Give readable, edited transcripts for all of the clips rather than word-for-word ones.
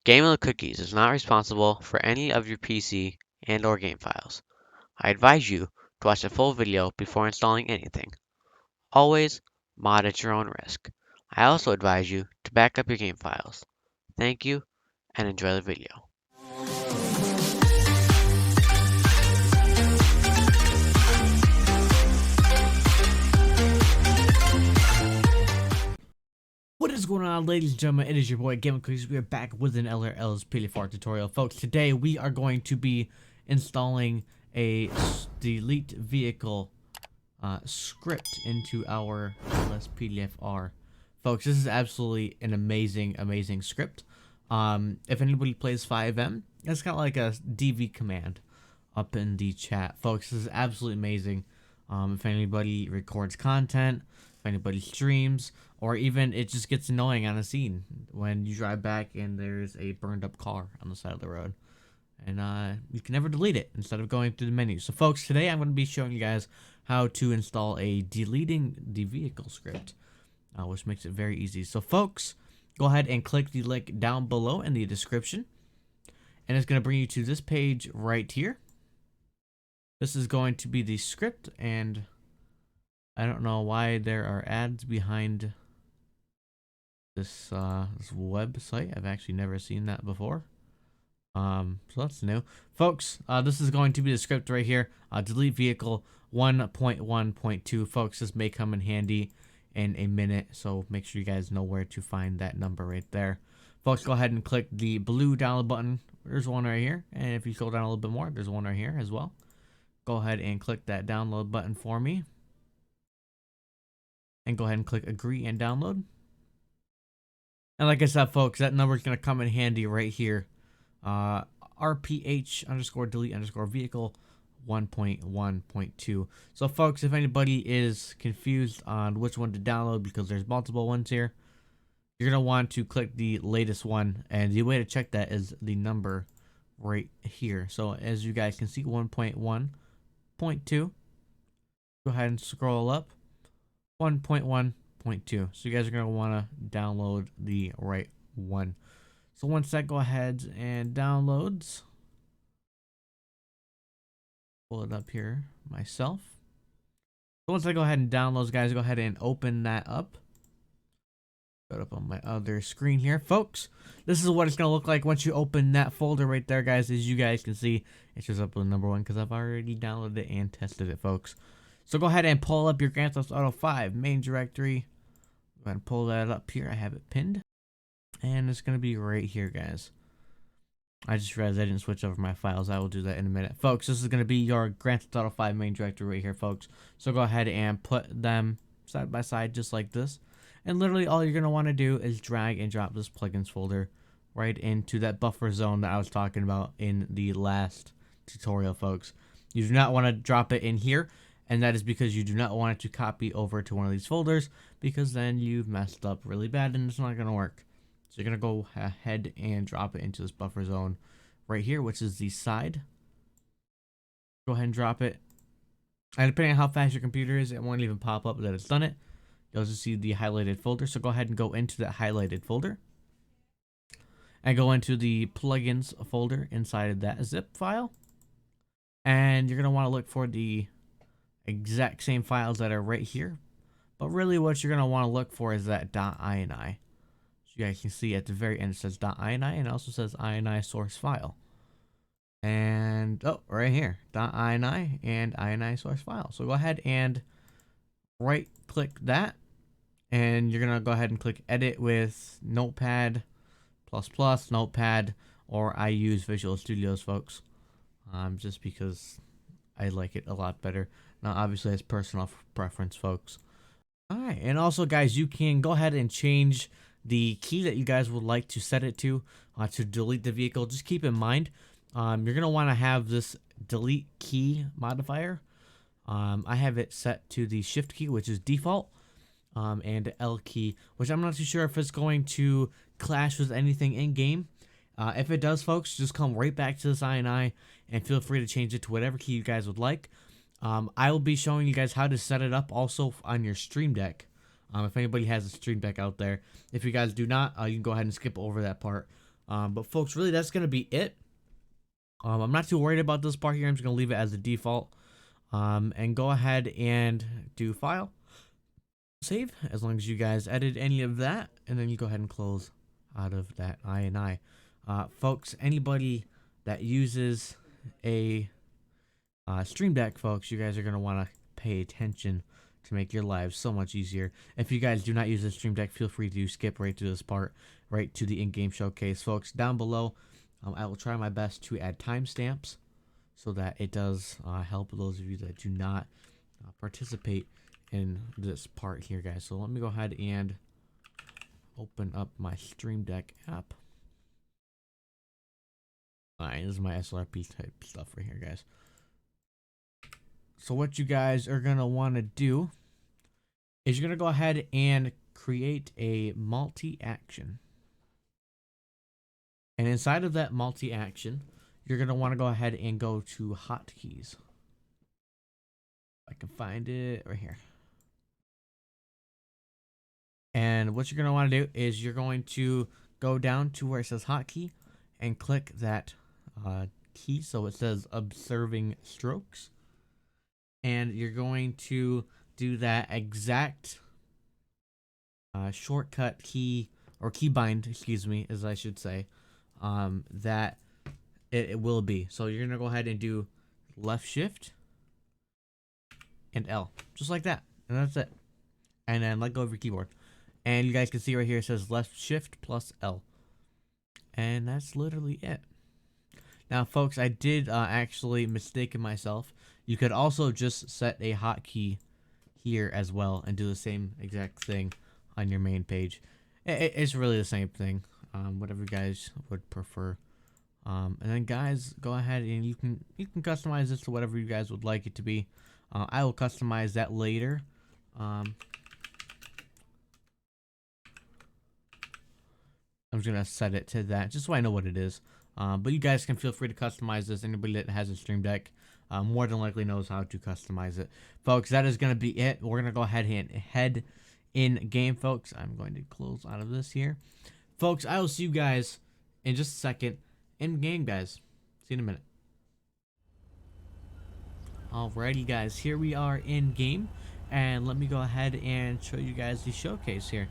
Game of the Cookies is not responsible for any of your PC and/or game files. I advise you to watch the full video before installing anything. Always mod at your own risk. I also advise you to back up your game files. Thank you and enjoy the video. What is going on, ladies and gentlemen? It is your boy Game Cookies. We are back with an LSPDFR tutorial, folks. Today we are going to be installing a delete vehicle script into our LSPDFR. Folks, this is absolutely an amazing script. If anybody plays 5M, it's got like a DV command up in the chat, folks. This is absolutely amazing. If anybody records content, if anybody streams, or even it just gets annoying on a scene when you drive back and there's a burned up car on the side of the road, and you can never delete it instead of going through the menu. So folks, today I'm going to be showing you guys how to install a deleting the vehicle script, which makes it very easy. So folks, go ahead and click the link down below in the description, and it's going to bring you to this page right here. This is going to be the script, and I don't know why there are ads behind this this website. I've actually never seen that before. So that's new, folks. This is going to be the script right here. Delete vehicle 1.1.2, folks. This may come in handy in a minute, so make sure you guys know where to find that number right there, folks. Go ahead and click the blue download button. There's one right here, and if you scroll down a little bit more, there's one right here as well. Go ahead and click that download button for me, and go ahead and click agree and download. And like I said, folks, that number is going to come in handy right here. RPH underscore delete underscore vehicle 1.1.2. So folks, if anybody is confused on which one to download because there's multiple ones here, you're going to want to click the latest one, and the way to check that is the number right here. So as you guys can see, 1.1.2. Go ahead and scroll up. 1.1.2. So you guys are going to want to download the right one. So once that go ahead and downloads, pull it up here myself. So once I go ahead and downloads, guys, go ahead and open that up. Put up on my other screen here, folks. This is what it's going to look like once you open that folder right there, guys. As you guys can see, it shows up with number 1 because I've already downloaded it and tested it, folks. So go ahead and pull up your Grand Theft Auto 5 main directory. Go ahead and pull that up here. I have it pinned. And it's going to be right here, guys. I just realized I didn't switch over my files. I will do that in a minute. Folks, this is going to be your Grand Theft Auto 5 main directory right here, folks. So go ahead and put them side by side just like this. And literally all you're going to want to do is drag and drop this plugins folder right into that buffer zone that I was talking about in the last tutorial, folks. You do not want to drop it in here. And that is because you do not want it to copy over to one of these folders, because then you've messed up really bad and it's not going to work. So you're going to go ahead and drop it into this buffer zone right here, which is the side. Go ahead and drop it. And depending on how fast your computer is, it won't even pop up that it's done it. You'll just see the highlighted folder. So go ahead and go into that highlighted folder. And go into the plugins folder inside of that zip file. And you're going to want to look for the exact same files that are right here, but really what you're going to want to look for is that .ini. So you guys can see at the very end it says .ini, and it also says ini source file, and oh, right here, .ini and ini source file. So go ahead and right click that, and you're going to go ahead and click edit with Notepad++, Notepad, or I use Visual Studios, folks, just because I like it a lot better. Now, obviously, it's personal preference, folks. All right, and also, guys, you can go ahead and change the key that you guys would like to set it to delete the vehicle. Just keep in mind, you're going to want to have this delete key modifier. I have it set to the shift key, which is default, and L key, which I'm not too sure if it's going to clash with anything in-game. If it does, folks, just come right back to this ini and feel free to change it to whatever key you guys would like. I will be showing you guys how to set it up also on your Stream Deck. If anybody has a Stream Deck out there. If you guys do not, you can go ahead and skip over that part. But folks, really, that's gonna be it. I'm not too worried about this part here. I'm just gonna leave it as the default. And go ahead and do file, save, as long as you guys edit any of that, and then you go ahead and close out of that INI. Folks, anybody that uses a Stream Deck, folks, you guys are gonna want to pay attention to make your lives so much easier. If you guys do not use the Stream Deck, feel free to skip right to this part, right to the in-game showcase, folks. Down below, I will try my best to add timestamps so that it does help those of you that do not participate in this part here, guys. So let me go ahead and open up my Stream Deck app. Alright, this is my SLRP type stuff right here, guys. So what you guys are going to want to do is you're going to go ahead and create a multi-action. And inside of that multi-action, you're going to want to go ahead and go to hotkeys. I can find it right here. And what you're going to want to do is you're going to go down to where it says hotkey and click that key. So it says observing strokes. And you're going to do that exact shortcut key, or keybind, excuse me, as I should say, that it will be. So you're going to go ahead and do left shift and L, just like that. And that's it. And then let go of your keyboard. And you guys can see right here it says left shift plus L. And that's literally it. Now, folks, I did actually mistake myself. You could also just set a hotkey here as well and do the same exact thing on your main page. It's really the same thing, whatever you guys would prefer. And then, guys, go ahead and you can customize this to whatever you guys would like it to be. I will customize that later. I'm just gonna set it to that just so I know what it is. But you guys can feel free to customize this. Anybody that has a Stream Deck more than likely knows how to customize it. Folks, that is going to be it. We're going to go ahead and head in game, folks. I'm going to close out of this here. Folks, I will see you guys in just a second in game, guys. See you in a minute. Alrighty, guys. Here we are in game. And let me go ahead and show you guys the showcase here.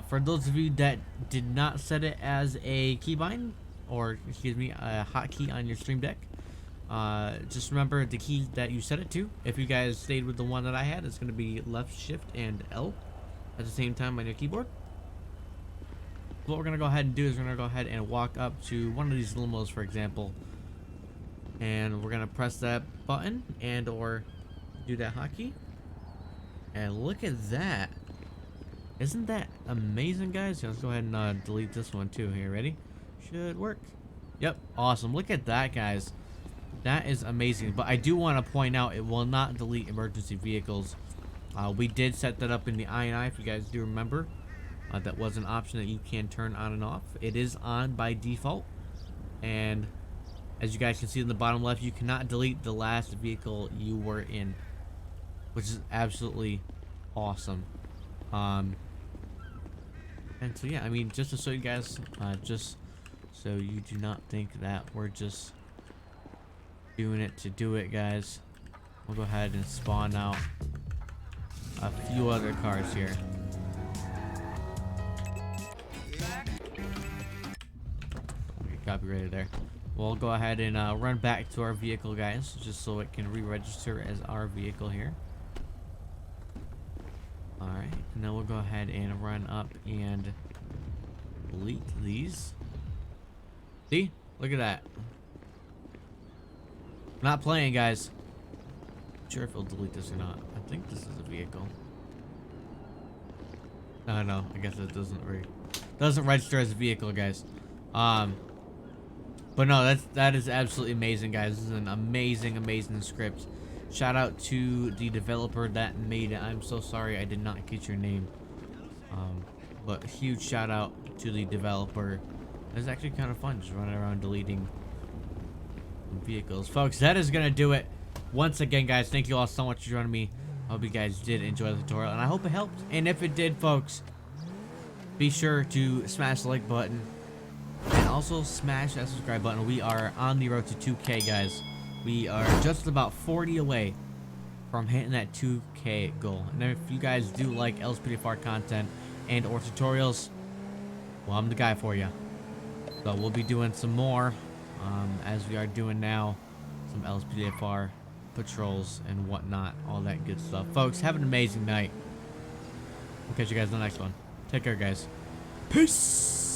For those of you that did not set it as a keybind, or excuse me, a hotkey on your Stream Deck, just remember the key that you set it to. If you guys stayed with the one that I had, it's going to be left shift and L at the same time on your keyboard. What we're going to go ahead and do is we're going to go ahead and walk up to one of these limos, for example, and we're going to press that button and or do that hotkey. And look at that. Isn't that amazing, guys? Let's go ahead and delete this one too here. Ready? Should work. Yep, awesome. Look at that, guys. That is amazing. But I do want to point out it will not delete emergency vehicles. We did set that up in the INI, if you guys do remember. That was an option that you can turn on and off. It is on by default. And as you guys can see in the bottom left, you cannot delete the last vehicle you were in, which is absolutely awesome. And so yeah, I mean, just to show you guys, just so you do not think that we're just doing it to do it, guys, we'll go ahead and spawn out a few other cars here. Okay, copyrighted there. We'll go ahead and run back to our vehicle, guys, just so it can re-register as our vehicle here. Alright, and then we'll go ahead and run up and delete these. See? Look at that. Not playing, guys. Not sure if it'll delete this or not. I think this is a vehicle. No, I guess it doesn't register as a vehicle, guys. But no, that is absolutely amazing, guys. This is an amazing script. Shout out to the developer that made it. I'm so sorry I did not get your name. But huge shout out to the developer. It's actually kind of fun just running around deleting vehicles. Folks, that is going to do it. Once again, guys, thank you all so much for joining me. I hope you guys did enjoy the tutorial, and I hope it helped. And if it did, folks, be sure to smash the like button. also smash that subscribe button. We are on the road to 2K, guys. We are just about 40 away from hitting that 2K goal. And if you guys do like LSPDFR content and or tutorials, well, I'm the guy for you. So we'll be doing some more, as we are doing now, some LSPDFR patrols and whatnot, all that good stuff. Folks, have an amazing night. We'll catch you guys in the next one. Take care, guys. Peace!